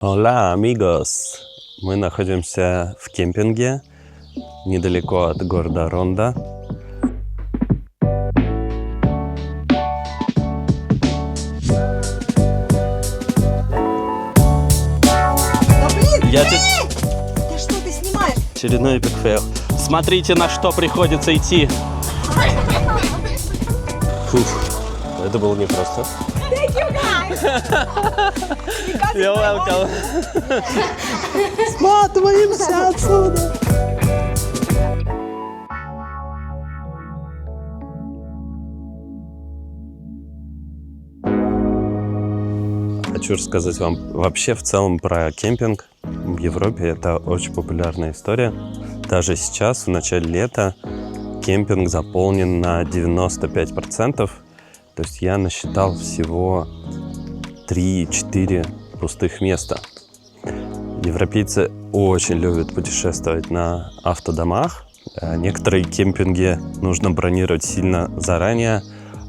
Hola, amigos! Мы находимся в кемпинге недалеко от города Ронда. Да блин, Я ты что ты снимаешь? Очередной эпик фейл. Смотрите, на что приходится идти. Фух, это было непросто. Thank you guys! You're welcome. Сматываемся отсюда. Хочу рассказать вам вообще в целом про кемпинг. В Европе это очень популярная история. Даже сейчас, в начале лета, кемпинг заполнен на 95%. То есть я насчитал всего 3-4 пустых места. Европейцы очень любят путешествовать на автодомах. Некоторые кемпинги нужно бронировать сильно заранее,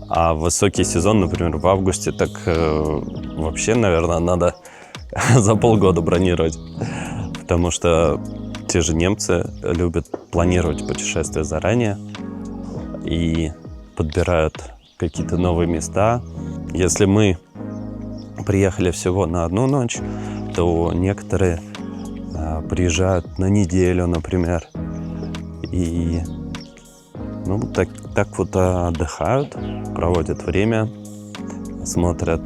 а в высокий сезон, например, в августе, так вообще, наверное, надо за полгода бронировать. Потому что те же немцы любят планировать путешествия заранее и подбирают какие-то новые места. Если мы приехали всего на одну ночь, то некоторые приезжают на неделю, например, и так вот отдыхают, проводят время, смотрят.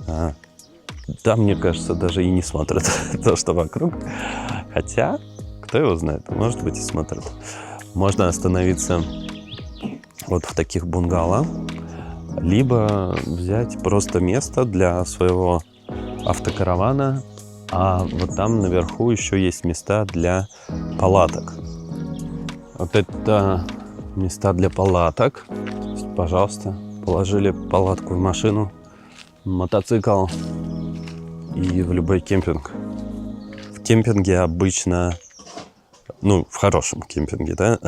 Да, мне кажется, даже и не смотрят то, что вокруг. Хотя, кто его знает, может быть, и смотрят. Можно остановиться вот в таких бунгало, либо взять просто место для своего автокаравана, а вот там наверху еще есть места для палаток. Вот это места для палаток. Пожалуйста, положили палатку в машину, мотоцикл и в любой кемпинг. В кемпинге обычно, в хорошем кемпинге, да,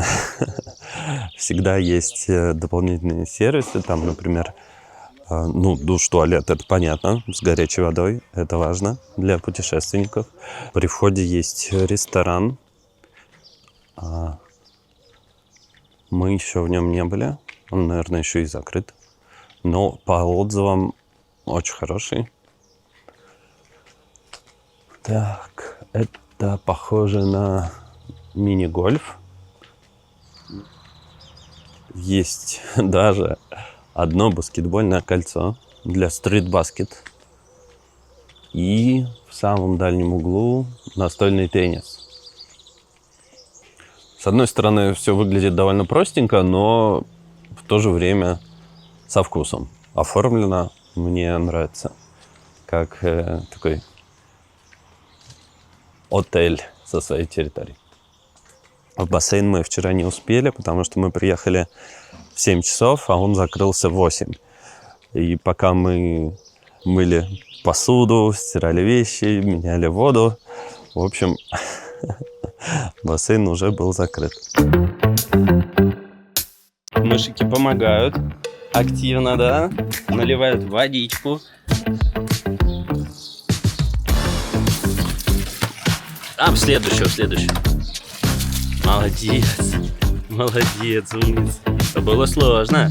всегда есть дополнительные сервисы. Там, например, душ, туалет, это понятно, с горячей водой, это важно для путешественников. При входе есть ресторан. Мы еще в нем не были, он, наверное, еще и закрыт. Но по отзывам очень хороший. Так, это похоже на мини-гольф. Есть даже одно баскетбольное кольцо для стрит-баскет. И в самом дальнем углу настольный теннис. С одной стороны, все выглядит довольно простенько, но в то же время со вкусом. Оформлено, мне нравится, как такой отель со своей территорией. В бассейн мы вчера не успели, потому что мы приехали в 7 часов, а он закрылся в 8. И пока мы мыли посуду, стирали вещи, меняли воду, в общем, бассейн уже был закрыт. Мышики помогают активно, да? Наливают водичку. Следующую. Молодец, умница. Это было сложно.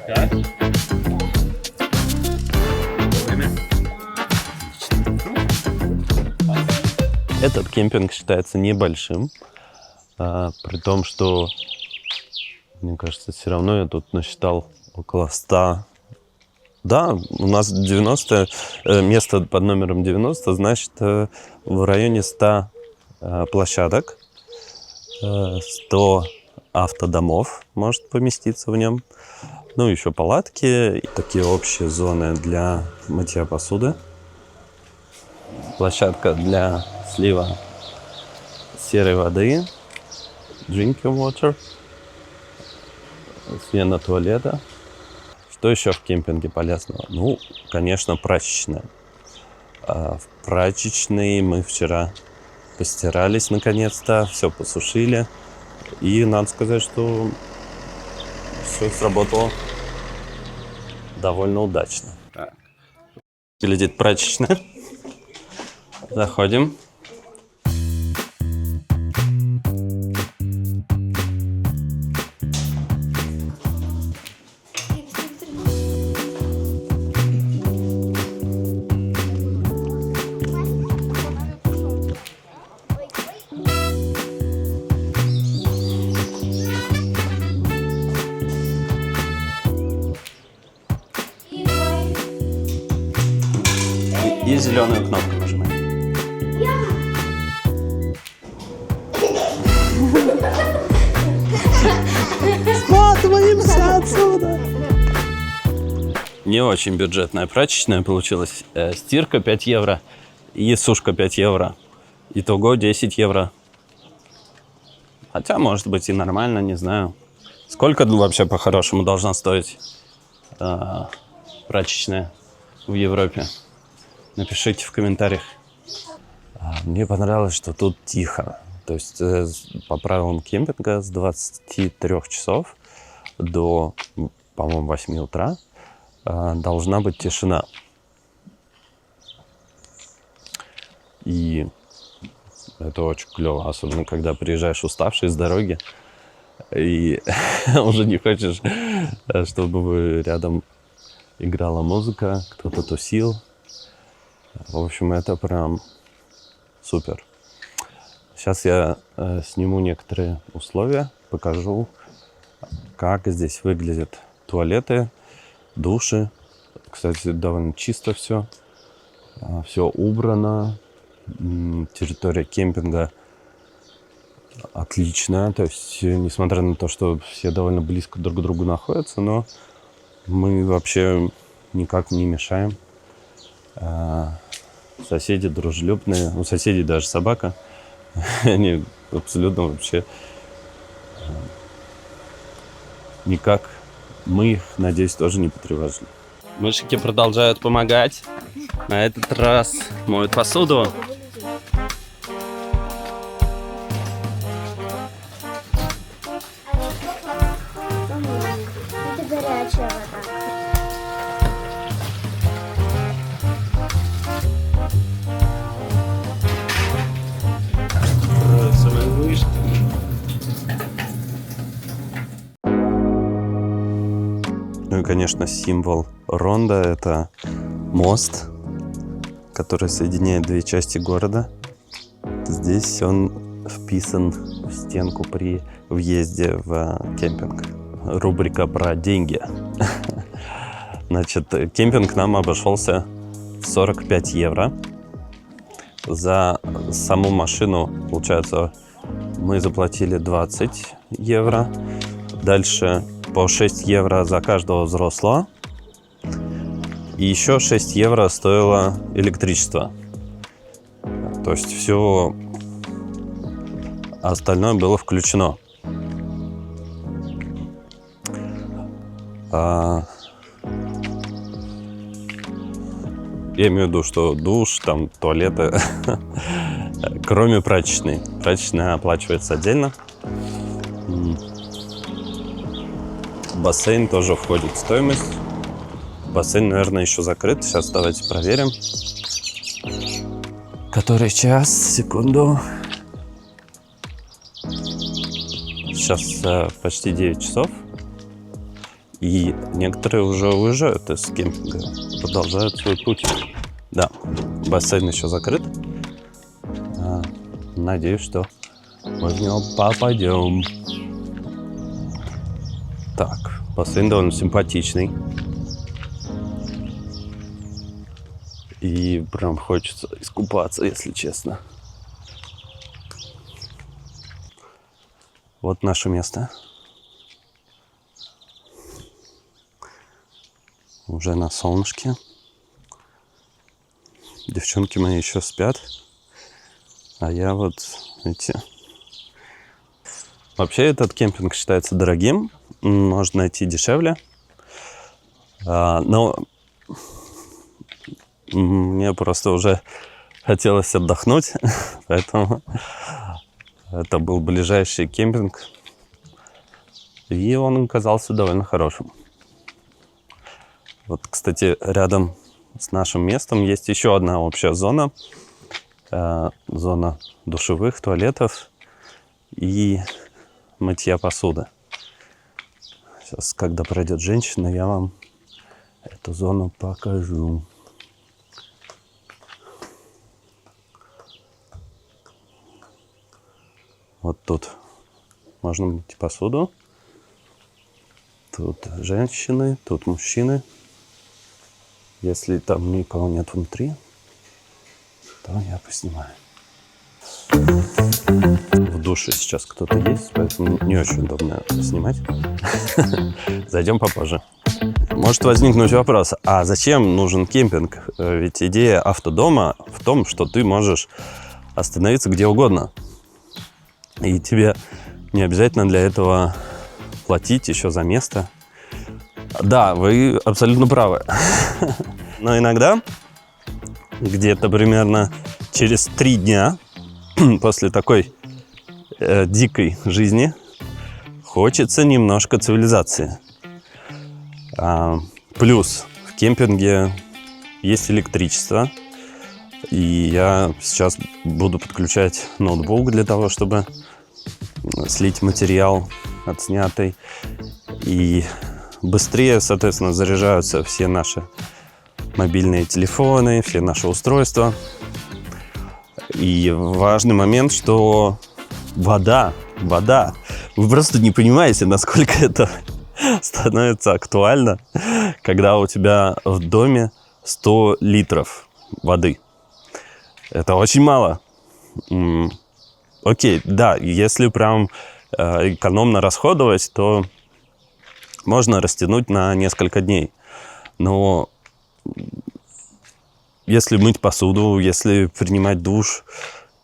Так. Этот кемпинг считается небольшим, при том, что, мне кажется, все равно я тут насчитал около 100. Да, у нас 90 место под номером 90, значит, в районе 100 площадок, 100 автодомов может поместиться в нем. Еще палатки, такие общие зоны для мытья посуды. Площадка для слива серой воды, drinking water, смена туалета. Что еще в кемпинге полезного? Конечно, прачечная. В прачечной мы вчера постирались наконец-то, все посушили. И надо сказать, что все сработало довольно удачно. Глядит прачечная. Заходим. И зеленую кнопку нажимаем. Сматываемся отсюда. Не очень бюджетная прачечная получилась. Стирка 5 евро и сушка 5 евро. Итого 10 евро. Хотя, может быть, и нормально, не знаю. Сколько вообще по-хорошему должна стоить прачечная в Европе? Напишите в комментариях. Мне понравилось, что тут тихо. То есть по правилам кемпинга с 23 часов до, по-моему, 8 утра должна быть тишина. И это очень клево, особенно когда приезжаешь уставший с дороги и уже не хочешь, чтобы рядом играла музыка, кто-то тусил. В общем, это прям супер. Сейчас я сниму некоторые условия, покажу, как здесь выглядят туалеты, души. Кстати, довольно чисто все. Все убрано. Территория кемпинга отличная. То есть, несмотря на то, что все довольно близко друг к другу находятся, но мы вообще никак не мешаем. Соседи дружелюбные. У соседей даже собака. Они абсолютно вообще никак. Мы их, надеюсь, тоже не потревожили. Мышки продолжают помогать. На этот раз моют посуду. Это горячая вода. Ну и, конечно, символ Ронда — это мост, который соединяет две части города. Здесь он вписан в стенку при въезде в кемпинг. Рубрика про деньги. Значит, кемпинг нам обошелся в 45 евро. За саму машину, получается, мы заплатили 20 евро. Дальше по 6 евро за каждого взрослого. И еще 6 евро стоило электричество. То есть все остальное было включено. Я имею в виду, что душ, там, туалеты, кроме прачечной. Прачечная оплачивается отдельно. Бассейн тоже входит в стоимость. Бассейн, наверное, еще закрыт. Сейчас давайте проверим. Который час? Секунду. Сейчас почти 9 часов. И некоторые уже уезжают из кемпинга. Продолжают свой путь. Да, бассейн еще закрыт. Надеюсь, что мы в него попадем. Так, бассейн довольно симпатичный. И прям хочется искупаться, если честно. Вот наше место. Уже на солнышке. Девчонки мои еще спят. А я вот, видите... Вообще этот кемпинг считается дорогим. Можно найти дешевле. Но мне просто уже хотелось отдохнуть. Поэтому это был ближайший кемпинг. И он оказался довольно хорошим. Вот, кстати, рядом с нашим местом есть еще одна общая зона. Зона душевых, туалетов и мытья посуды. Сейчас, когда пройдет женщина, я вам эту зону покажу. Вот тут можно мыть посуду. Тут женщины, тут мужчины. Если там никого нет внутри, то я поснимаю. В душе сейчас кто-то есть, поэтому не очень удобно снимать. Зайдем попозже. Может возникнуть вопрос, а зачем нужен кемпинг? Ведь идея автодома в том, что ты можешь остановиться где угодно. И тебе не обязательно для этого платить еще за место. Да, вы абсолютно правы. Но иногда, где-то примерно через 3 дня после такой дикой жизни, хочется немножко цивилизации. Плюс в кемпинге есть электричество. И я сейчас буду подключать ноутбук для того, чтобы слить материал отснятый. И быстрее, соответственно, заряжаются все наши мобильные телефоны, все наши устройства. И важный момент, что вода. Вы просто не понимаете, насколько это становится актуально, когда у тебя в доме 100 литров воды. Это очень мало. Окей, да, если прям экономно расходовать, то можно растянуть на несколько дней. Но если мыть посуду, если принимать душ,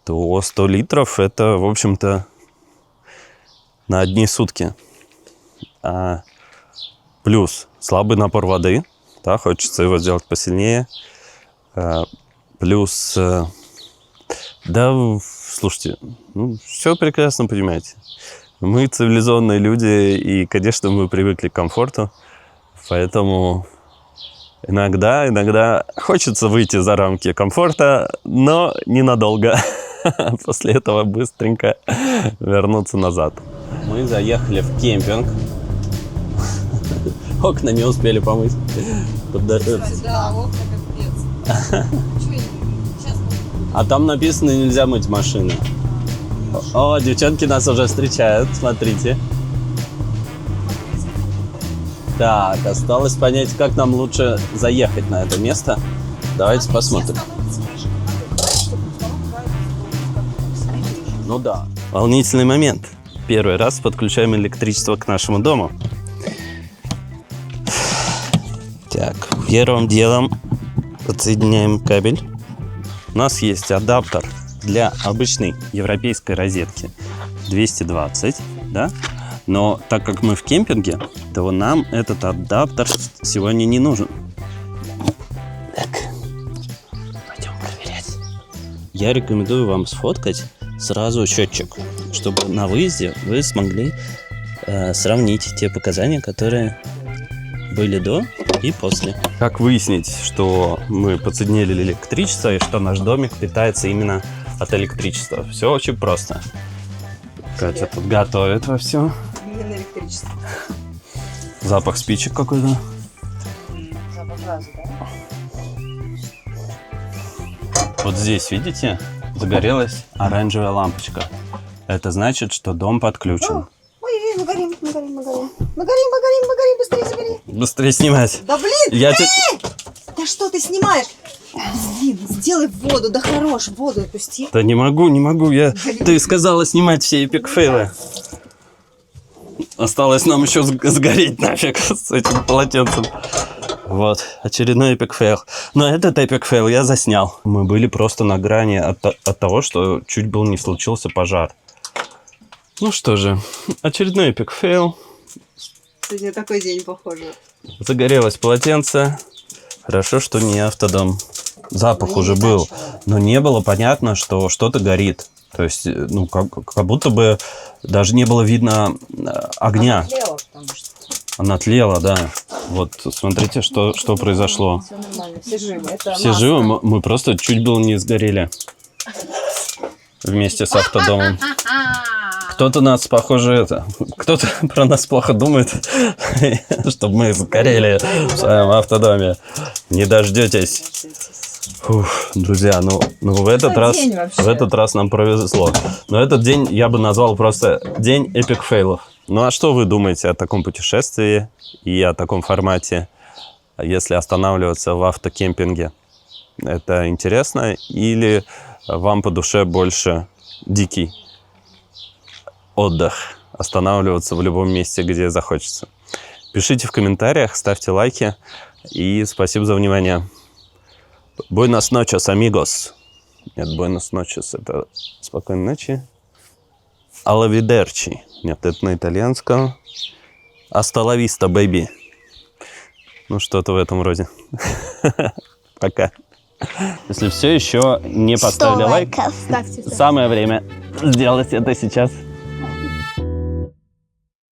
то 100 литров – это, в общем-то, на одни сутки. Плюс слабый напор воды, да, хочется его сделать посильнее. Плюс, да, слушайте, все прекрасно понимаете. Мы цивилизованные люди, и, конечно, мы привыкли к комфорту, поэтому иногда хочется выйти за рамки комфорта, но ненадолго. После этого быстренько вернуться назад. Мы заехали в кемпинг. Окна не успели помыть. Да, окна капец. А там написано, нельзя мыть машины. О, девчонки нас уже встречают, смотрите. Так, осталось понять, как нам лучше заехать на это место. Давайте посмотрим. Ну да. Волнительный момент. Первый раз подключаем электричество к нашему дому. Так, первым делом подсоединяем кабель. У нас есть адаптер для обычной европейской розетки 220, да? Но так как мы в кемпинге, то нам этот адаптер сегодня не нужен. Так, пойдем проверять. Я рекомендую вам сфоткать сразу счетчик, чтобы на выезде вы смогли сравнить те показания, которые были до и после. Как выяснить, что мы подсоединили электричество и что наш домик питается именно от электричества? Все очень просто. Катя тут готовит вовсю. Именно электричество. Запах спичек какой-то. Запах газа, да? Вот здесь, видите, загорелась оранжевая лампочка. Это значит, что дом подключен. Ой, мы горим. Быстрее загори. Быстрее снимать. Да блин! Я те- Да что ты снимаешь? Блин, сделай воду, да хорош, воду отпусти. Да не могу. Ты сказала снимать все эпик-фейлы. Осталось нам еще сгореть нафиг с этим полотенцем. Вот, очередной эпик-фейл. Но этот эпик-фейл я заснял. Мы были просто на грани от того, что чуть был не случился пожар. Ну что же, очередной эпик-фейл. Сегодня такой день, похоже. Загорелось полотенце. Хорошо, что не автодом. Запах уже был, но не было понятно, что что-то горит. То есть, как будто бы даже не было видно огня. Оно тлело, потому что. Она тлела, да. Вот, смотрите, что произошло. Все нормально, все живы. Это Все масло. живы, мы просто чуть было не сгорели. Вместе с автодомом. Кто-то нас, похоже, кто-то про нас плохо думает, чтобы мы сгорели в своем автодоме. Не дождетесь. Фух, друзья, ну в этот день вообще? в этот раз нам повезло. Но этот день я бы назвал просто день эпик фейлов. Ну а что вы думаете о таком путешествии и о таком формате, если останавливаться в автокемпинге? Это интересно или вам по душе больше дикий отдых, останавливаться в любом месте, где захочется? Пишите в комментариях, ставьте лайки и спасибо за внимание. Buenas noches, amigos. Нет, buenas noches, это спокойной ночи. Arrivederci. Нет, это на итальянском. Hasta la vista, baby. Ну, что-то в этом роде. Пока. Если все еще не поставили лайк, Ставьте. самое время сделать это сейчас.